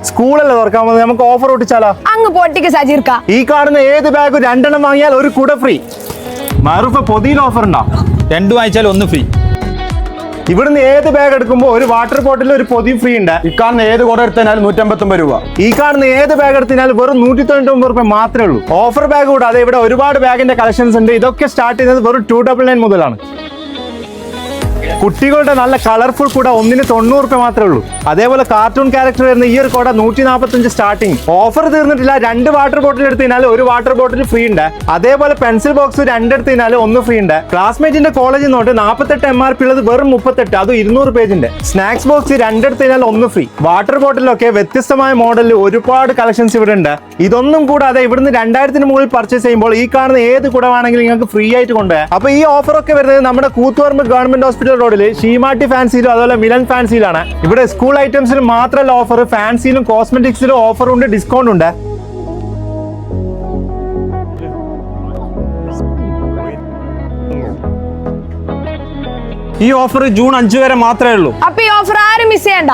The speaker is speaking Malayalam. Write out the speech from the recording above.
സ്കൂളല്ലേ തുറക്കാൻ പോകുന്നത്, നമുക്ക് ഓഫർ ഒട്ടിച്ചാലോ? അങ്ങ് പൊട്ടിക്ക് സജീർക്ക. ഈ കാണുന്ന ഏത് ബാഗ് 2 എണ്ണം വാങ്ങിയാൽ ഒരു കുട ഫ്രീ. മാറൂഫ് പൊതിയിൽ ഓഫർ ഉണ്ടോ? 2 വാങ്ങിച്ചാൽ 1 ഫ്രീ. ഇവിടുന്ന് ഏത് ബാഗ് എടുക്കുമ്പോൾ ഒരു വാട്ടർ ബോട്ടിൽ ഒരു പൊതിയും ഫ്രീ ഉണ്ട്. ഈ കാണുന്ന ഏത് കുട എടുത്താലും 159 രൂപ. ഈ കാണുന്ന ഏത് ബാഗ് എടുത്താൽ വെറും 199 രൂപ മാത്രമേ ഉള്ളൂ. ഓഫർ ബാഗ് കൂടാതെ ഇവിടെ ഒരുപാട് ബാഗിന്റെ കളക്ഷൻസ് ഉണ്ട്. ഇതൊക്കെ സ്റ്റാർട്ട് ചെയ്യുന്നത് വെറും 299 മുതലാണ്. കുട്ടികളുടെ നല്ല കളർഫുൾ കൂടെ 1-ന് 90 രൂപ മാത്രമേ ഉള്ളൂ. അതേപോലെ കാർട്ടൂൺ ക്യാരക്ടർ വരുന്ന ഈ ഒരു കൂട 145 സ്റ്റാർട്ടിങ്. ഓഫർ തീർന്നിട്ടില്ല. 2 വാട്ടർ ബോട്ടിൽ എടുത്തതിനാൽ ഒരു വാട്ടർ ബോട്ടിൽ ഫ്രീ ഉണ്ട്. അതേപോലെ പെൻസിൽ ബോക്സ് 2 എടുത്തതിനാൽ 1 ഫ്രീ ഉണ്ട്. ക്ലാസ്മേറ്റിന്റെ കോളേജിൽ നോട്ട് 48 MRP ഉള്ളത് വെറും 38, അത് 200 പേജിന്റെ. Snacks box 2 എടുത്തതിനാൽ 1 free. വാട്ടർ ബോട്ടിലൊക്കെ വ്യത്യസ്തമായ മോഡലിൽ ഒരുപാട് കളക്ഷൻസ് ഇവിടെ ഉണ്ട്. ഇതൊന്നും കൂടാതെ ഇവിടുന്ന് 2000-ന് മുകളിൽ പർച്ചേസ് ചെയ്യുമ്പോൾ ഈ കാണുന്ന ഏത് കുടവാണെങ്കിലും നിങ്ങൾക്ക് ഫ്രീ ആയിട്ട് കൊണ്ടുപോകാം. അപ്പൊ ഈ ഓഫർ ഒക്കെ വരുന്നത് നമ്മുടെ കൂത്തുപറമ്പ് ഗവൺമെന്റ് ഹോസ്പിറ്റൽ റോഡിൽ ഷീമാട്ടി ഫാൻസിയിലും അതുപോലെ മിലൻ ഫാൻസിയിലാണ്. ഇവിടെ സ്കൂൾ ഐറ്റംസിലും മാത്രമല്ല ഓഫർ, ഫാൻസിയിലും കോസ്മെറ്റിക്സിലും ഓഫർ ഉണ്ട്, ഡിസ്കൗണ്ട് ഉണ്ട്. ഈ ഓഫർ ജൂൺ 5 വരെ മാത്രമേ ഉള്ളൂ. അപ്പൊ ഈ ഓഫർ ആരും മിസ് ചെയ്യണ്ട.